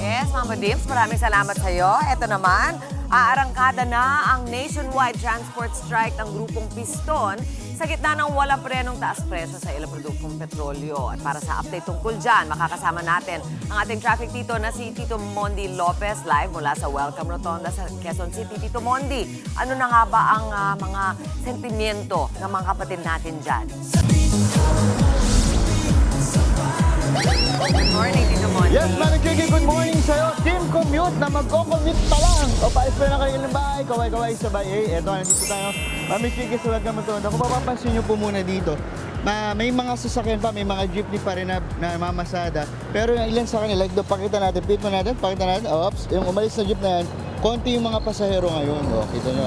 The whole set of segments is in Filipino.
Yes, Mama Dims, maraming salamat sa iyo. Ito naman, aarangkada na ang nationwide transport strike ng grupong Piston sa gitna ng walang prenong taas presyo sa ilang produktong petrolyo. At para sa update tungkol dyan, makakasama natin ang ating traffic tito na si Tito Mondi Lopez live mula sa Welcome Rotonda sa Quezon City. Tito Mondi, ano na nga ba ang mga sentimiento ng mga kapatid natin dyan? Good morning, Tito Mondi. Yes, Mami Kiki, good morning sa'yo. Team Commute na magko-commute pa lang. O paalis pa na kayo ng bahay, kaway-kaway sabay. Eto, nandito tayo. Mami Kiki, sa Welcome Rotonda. Kung mapapansin nyo po muna dito, may mga sasakyan pa, may mga jeepney pa rin na mamasada. Pero yung ilan sa kanila, like pakita natin, pakita natin, oops, yung umalis na jeep na yan, konti yung mga pasahero ngayon. O, kita nyo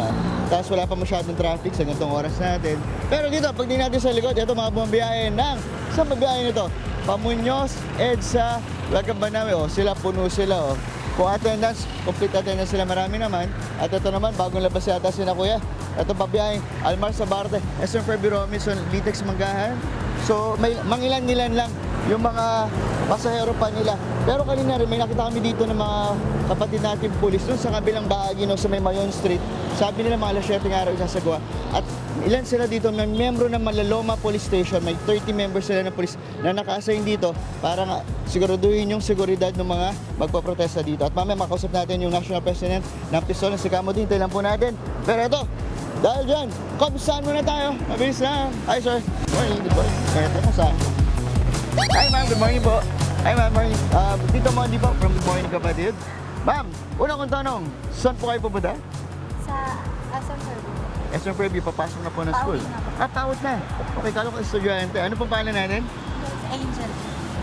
Tapos wala pa masyadong traffic sa ganitong oras natin. Pero dito, pag di natin sa likod, ito mga bumabiyahe ng, saan mabiyahe nito? Pamuños, EDSA, Welcome Banami, sila puno sila. Kung attendance, complete attendance sila, marami naman. At ito naman, bagong labas yata sila kuya. Ito pabiyaheng Almar Sabarte, SM Fairview Robinson, Litex Manggahan. So, may mangilan-nilan lang yung mga pasahero pa nila. Pero kanina rin, may nakita kami dito ng mga kapatid natin pulis doon sa kabilang bahagi sa may Mayon Street. Sabi nila mga alas 7 ng araw isasagawa. At ilan sila dito, may membro ng Malaloma Police Station, may 30 members sila ng police na naka-assign dito para nga siguraduhin yung seguridad ng mga magpaprotesta dito. At mamaya makausap natin yung National President ng Piston, si Camo din, tayo lang po natin. Pero ito, dahil dyan, kamustahan muna tayo. Mabilis na. Hi sir. Morning, good morning. Ito na sa... Hi ma'am, good morning po. Hi ma'am, morning. Dito Mondi po, from Good Morning Kapatid. Ma'am, una kong tanong, saan po kayo pupunta? Sa SM Fairview. SM Fairview, papasok na po ng school. Pawit na. Okay, kala ko estudyante. Ano pong pangalan natin? Angel.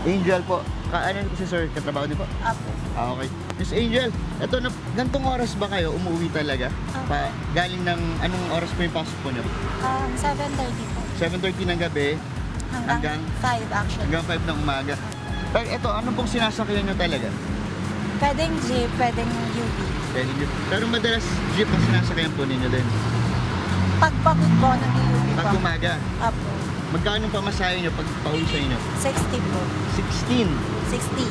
Angel po. Ano po si sir? Katrabaho din po? Apo. Okay. Miss Angel, eto na, gantong oras ba kayo umuwi talaga? Galing ng, anong oras po yung pasok po niyo? 7:30 po. 7:30 ng gabi Hanggang 5 actually. hanggang 5 ng umaga. Pero eto, ano pong sinasakyan nyo talaga? Pwedeng jeep, pwedeng UV. Pero madalas jeep ang sinasakyan po ninyo din. Pagpagod po ng UV po. Pag umaga, Apo. magkano pa masahe nyo pag pauwi sa inyo? 60 po. 16. 60.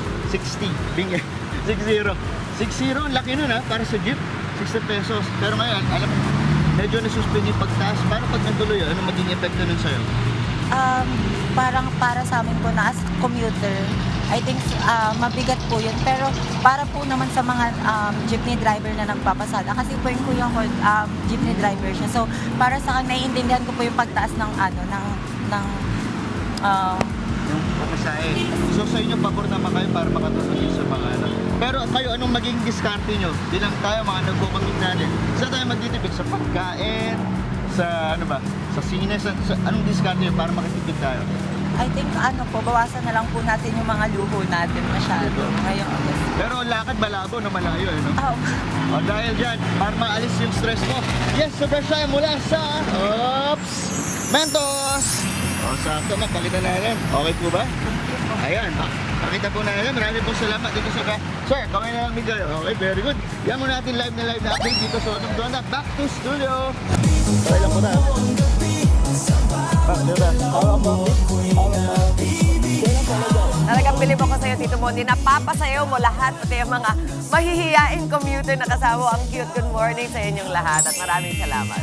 60. Bingo. 60. 60, ang laki nun para sa jeep. 60 pesos. Pero ngayon, alam mo, medyo nasuspend yung pagtaas. Paano pag natuloy, ano maging epekto nun sa'yo? Parang para sa amin po na as commuter, I think mabigat po yun. Pero para po naman sa mga jeepney driver na nagpapasada, kasi po yung kuya ko, jeepney driver siya. So para sa akin, naiintindihan ko po yung pagtaas ng Yung pamasahe. So sa inyo, pabor naman kayo para makatulong sa mga Pero kayo, anong maging diskarte nyo? Bilang tayo, mga nagkukamit natin. Saan tayo magtitipid? Sa pagkain? Sa sa sine? Anong diskarte nyo para makatipid tayo? I think bawasan na lang po natin yung mga luho natin masyado ngayong August. Pero lakad malabo na malayo, Oh. O dahil dyan, para maalis yung stress mo. Yes, super shy mula sa Mentos! O sakto, pakita natin. Okay po ba? Ayan, pakita po natin. Maraming pong salamat dito sa Sir, kamay na lang Miguel. Okay, very good. Yan mo natin live na update dito sa Otong Donda. Back to studio! Okay lang po na. Talagang bilib ako sa'yo, Tito Mondi. Napapasayaw mo lahat, pati yung mga mahihiyain commuter na kasama ang cute good morning sa inyong lahat. At maraming salamat.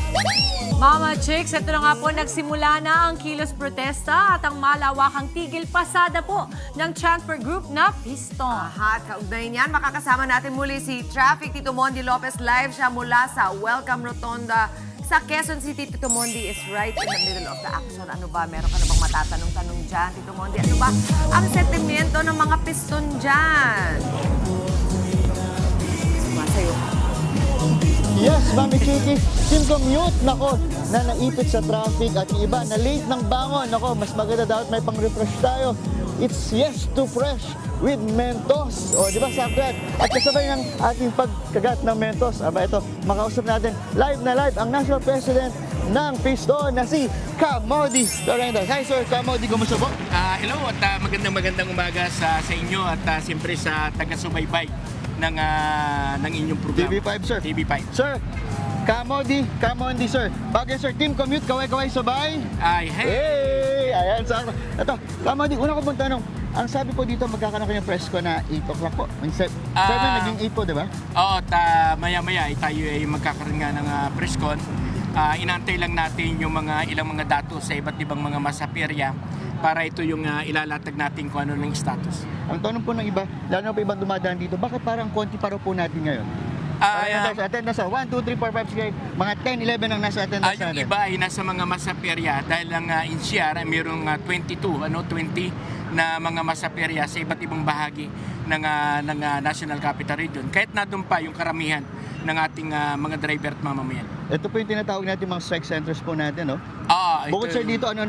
Mama Chicks, ito na nga po, nagsimula na ang kilos protesta at ang malawakang tigil pasada po ng transport group na Piston. At kaugnay niyan, makakasama natin muli si Traffic Tito Mondi Lopez. Live siya mula sa Welcome Rotonda sa Quezon City. Tito Mondi is right in the middle of the action. Ano ba? Meron ka na bang matatanong-tanong dyan, Tito Mondi? Ano ba ang sentimiento ng mga Piston dyan? Sumasayo ka. Yes, Mami Kiki, Team Commute, nako, na naipit sa traffic at yung iba na late ng bangon. Nako, mas maganda dapat may pang-refresh tayo. It's yes to fresh with Mentos. O, di ba, sakto yan? At kasabay ng ating pagkagat ng Mentos, ito, makausap natin live na live ang National President ng Piston na si Camody Torrento. Hi Sir Camody, kumusta po? Hello at magandang umaga sa inyo at siyempre sa taga-subaybay ng inyong programa. TV5 Sir. TV5. Sir, Camody Sir. Bagay Sir, Team Commute, kaway-kaway sabay. Hey! Hey! Ayan, sakto. Ito, Camody, una ko pong tanong. Ang sabi po dito, magkakaroon kayo ng press ko na 8 o'clock po. 7 naging 8 po, di ba? Oo, maya-maya tayo ay magkakaroon nga ng press con. Inantay lang natin yung ilang mga datos sa iba't ibang mga masaperya para ito yung ilalatag natin kung ano ng status. Ang tanong po ng iba, lalo na po ibang dumadaan dito, bakit parang konti pa raw po natin ngayon? Parang attendance 1, 2, 3, 4, 5, 6, mga 10, 11 ang nasa attendance yung natin. iba ay nasa mga masaperya dahil ang NCR ay mayroong 20 na mga masaperya sa iba't ibang bahagi ng National Capital Region. Kahit na doon pa yung karamihan ng ating mga driver at mamamayan. Ito po yung tinatawag natin mga strike centers po natin, no? Bukod sa dito, ano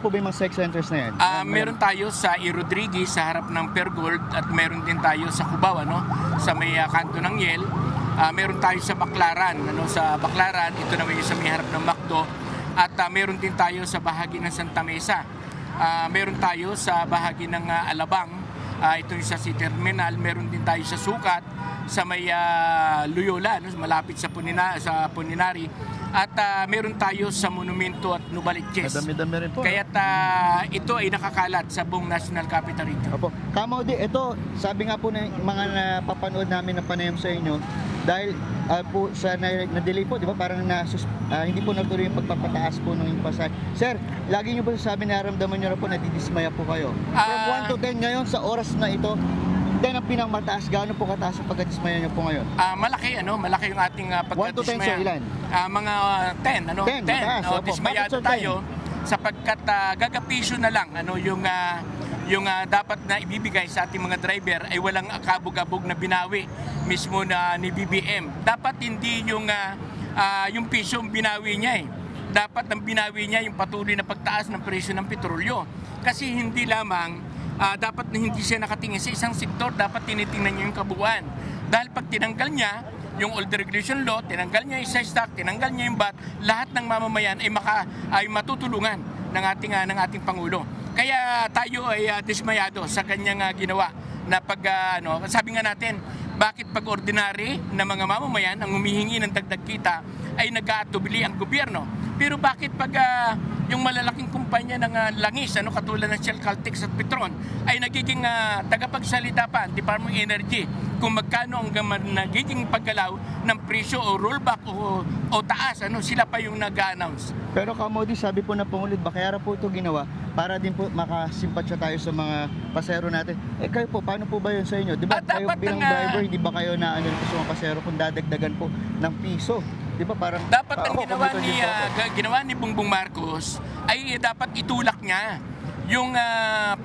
po ba yung mga strike centers na yan? Meron tayo sa E. Rodriguez sa harap ng Pergold at meron din tayo sa Cubao, sa may kanto ng Yel. Meron tayo sa Baclaran, sa Baclaran, ito naman yung sa may harap ng Macdo. At meron din tayo sa bahagi ng Santa Mesa. Meron tayo sa bahagi ng Alabang, ito yung sa City Terminal. Meron din tayo sa Sukat, sa may Loyola, malapit sa Puninari. At meron tayo sa Monumento at Nubaliches. Madami-dami rin po. Kaya't ito ay nakakalat sa buong National Capital Region. Opo. Kamodi, ito, sabi nga po ng mga napapanood namin na panayam sa inyo, dahil po sa na-delay po, di ba? Parang hindi po natuloy yung pagpapataas po ng pasay. Sir, lagi nyo ba sabi naramdaman nyo na po, nadidismaya po kayo? From 1 to 10 ngayon, sa oras na ito, 10 ang pinangmataas, gaano po kataas ang pagkadismaya nyo po ngayon? Malaki yung ating 1 to 10 pagkadismaya. sa ilan? Mga 10, 10, mataas. Opo. Dismayado Bakit, sir, 10? tayo sapagkat gagapiso na lang yung dapat na ibibigay sa ating mga driver ay walang kabog-abog na binawi mismo ni BBM. Dapat hindi yung piso ang binawi niya Dapat ang binawi niya yung patuloy na pagtaas ng presyo ng petrolyo. Kasi hindi lamang dapat na hindi siya nakatingin sa isang sektor, dapat tinitingnan niya yung kabuuan. Dahil pag tinanggal niya yung old regulation law, tinanggal niya yung sales tax, tinanggal niya yung VAT, lahat ng mamamayan ay matutulungan ng ating Pangulo. Kaya tayo ay dismayado sa kanyang ginawa na sabi nga natin, bakit pag ordinary na mga mamamayan ang humihingi ng dagdag kita ay nag-aatubili ang gobyerno? Pero bakit pag yung malalaking kumpanya ng langis, katulad ng Shell, Caltex at Petron, ay nagiging tagapagsalita pa, Department of Energy, kung magkano ang nagiging paggalaw ng presyo o rollback o taas, sila pa yung nag-announce. Pero Kamodi, sabi po na Pangulid, kaya po ito ginawa para din po makasimpatsya tayo sa mga pasero natin. Kayo po, paano po ba yun sa inyo? Di ba kayo bilang driver, hindi ba kayo na sa mga pasero kung dadagdagan po ng piso? Di ba parang dapat ang ginawa ni Bongbong Marcos ay dapat itulak niya yung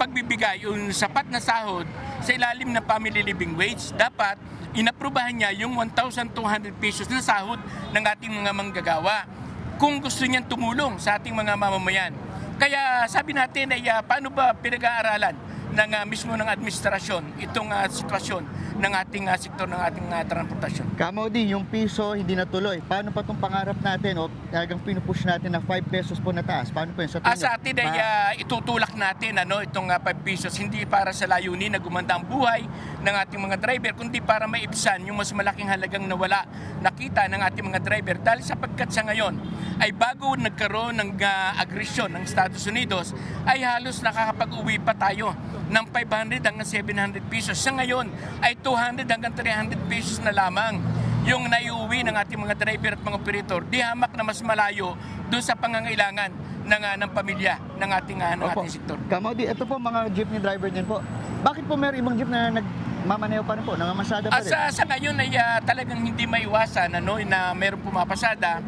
pagbibigay, yung sapat na sahod sa ilalim ng family living wage. Dapat inaprubahan niya yung 1,200 pesos na sahod ng ating mga manggagawa kung gusto niyang tumulong sa ating mga mamamayan. Kaya sabi natin ay paano ba pinag-aaralan ng mismo ng administrasyon itong sitwasyon ng ating sektor ng ating transportasyon. Kamodi, yung piso hindi natuloy. Paano pa itong pangarap natin o talagang pinupush natin na 5 pesos po na taas? Paano po yun? Sa atin ay itutulak natin itong 5 pesos hindi para sa layunin na gumanda ang buhay ng ating mga driver, kundi para maibsan yung mas malaking halagang nawala nakita ng ating mga driver. Dahil sapagkat sa ngayon ay bago nagkaroon ng agresyon ng Estados Unidos ay halos nakakapag-uwi pa tayo ng 500 hanggang 700 pesos. Sa ngayon ay 200 hanggang 300 pesos na lamang yung naiuwi ng ating mga driver at mga operator. Di hamak na mas malayo doon sa pangangailangan ng pamilya ng ating sektor. Kamodi, ito po mga jeepney driver din po. Bakit po meron ibang jeep na nagmamaneho pa rin po, nangamasada pa rin? Sa ngayon ay talagang hindi maiwasan na meron pumapasada.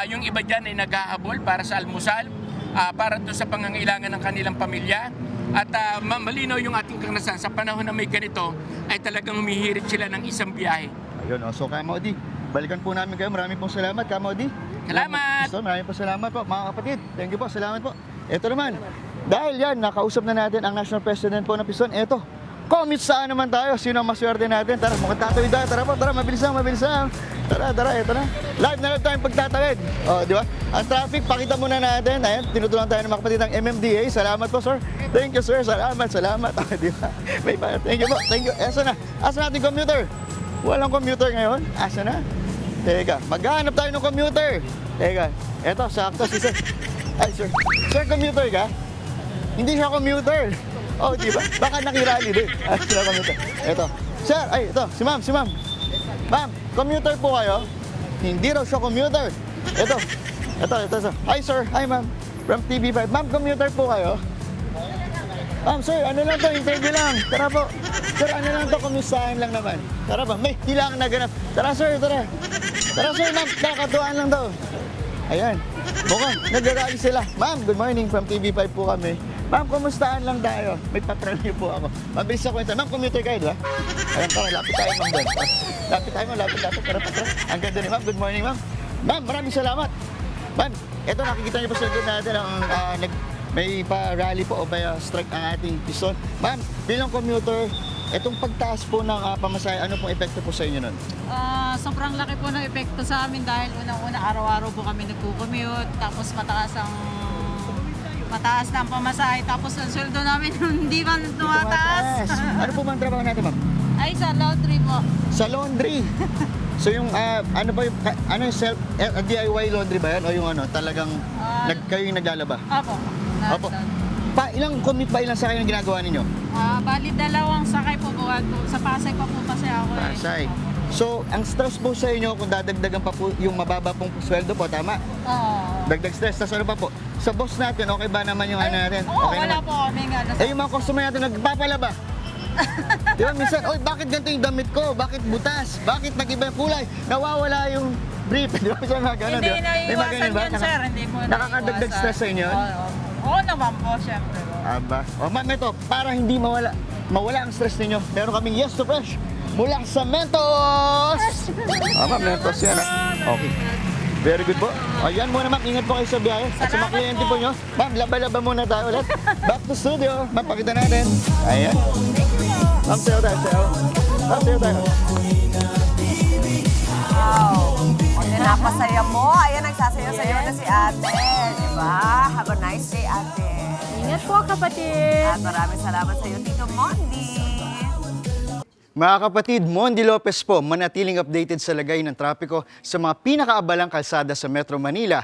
Yung iba dyan ay naghahabol para sa almusal, para doon sa pangangailangan ng kanilang pamilya. At malinaw yung ating karanasan sa panahon na may ganito ay talagang humihirit sila ng isang biyahe. Ayun, so Kamodi, balikan po namin kayo. Maraming pong salamat, Kamodi. Salamat! Maraming po salamat po, mga kapatid. Thank you po, salamat po. Ito naman, dahil yan, nakausap na natin ang National President po ng Piston. Ito, commute saan naman tayo? Sino ang maswerte natin? Tara, mukhang tatawid tayo. Tara po, tara, mabilis lang. Tara, ito na. Live tayong pagtatawid. O, di ba? Ang traffic, pakita muna natin. Ayan, tinutulungan tayo ng mga kapatid ng MMDA. Salamat po, sir. Thank you, sir. Salamat. O, di ba? Thank you po. Asa natin commuter? Walang commuter ngayon. Asa na? Teka, maghahanap tayo ng commuter. Teka, eto, sakto si sir. Ay, sir. Sir, commuter ka? Hindi siya commuter. Oh, di ba? Baka nakirally din. Sila commuter. Ito. Sir, ay, ito. Si ma'am. Ma'am, commuter po kayo? Hindi raw siya commuter. Ito. Sir. Hi, sir. Hi, ma'am. From TV5. Ma'am, commuter po kayo? Ma'am, sir, ano lang to? Interview lang. Tara po. Sir, ano lang to? Kumustahan lang naman. Tara ba? May hilang naganap. Tara, sir. Tara, sir. Ma'am, kakatuan lang daw. Ayan. Mukhang nag-rally sila. Ma'am, good morning. From TV5 po kami. Ma'am, kumustahan lang tayo? May patrolyo po ako. Mabilis ako ito. Ma'am, commuter kayo, di ba? Ayan, tara. Lapit tayo, ma'am, doon. Lapit tayo, ma'am. Lapit. Tara. Ang ganda ni ma'am. Good morning, ma'am. Ma'am, maraming salamat. Ma'am, ito nakikita niyo po sa likod natin ang may pa-rally po o strike ang ating piston. Ma'am, bilang commuter, itong pagtaas po ng pamasahe, ano pong epekto po sa inyo nun? Sobrang laki po ng epekto sa amin dahil unang-una araw-araw po kami nagko-commute, tapos mataas na ang pamasahe, tapos ang sweldo namin hindi man tumataas. Ano po bang trabaho natin, ma'am? Ay, sa laundry po. Sa laundry. So yung ano ba yung DIY laundry ba yan o yung talagang kayo yung naglalaba? Opo. Opo. Ilang commute ba, ilang sakay ang ginagawa ninyo? Bali, 2 sakay po po. Sa Pasay pa po kasi ako eh. Pasay. So, ang stress po sa inyo kung dadagdagan pa po yung mababa pong sweldo po, tama? Oo. Dagdag stress. Tapos ano pa po? Sa boss natin, okay ba naman yung natin? Oo, Okay wala naman? po kami nga. Yung mga customer natin nagpapalaba. Di ba minsan, oy, bakit ganito yung damit ko? Bakit butas? Bakit nag-iba yung kulay? Nawawala yung brief. Di ba minsan mga ganun, Hindi di ba? May mga naiiwasan ganun ba? yan, sir. Hindi po Nakakadagdag naiiwasan. stress sa inyo yun? Oo naman po, syempre po. Aba. O ma'am, ito, para hindi mawala ang stress ninyo, meron kaming Yes to Fresh mula sa Mentos! Ma'am, Mentos yan. Okay. Very good po. O, yan muna ma'am, ingat po kayo sa biyahe. At sa mga Salamat kliyente po. po nyo, ma'am, laba-laba muna tayo ulit. Back to studio. Ma'am, pakita natin. Ayan. Ma'am, sayo tayo. Ma'am, sayo tayo. Wow. Kung napasaya mo, ayan, nagsasayaw-sayaw na si ate. Diba? Have a nice day, ate. Ingat po, kapatid. At maraming salamat sa iyo, Tito Mondi. Mga kapatid, Mondi Lopez po, manatiling updated sa lagay ng trapiko sa mga pinakaabalang kalsada sa Metro Manila.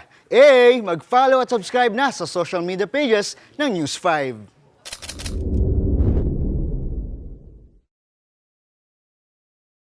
Mag-follow at subscribe na sa social media pages ng News 5.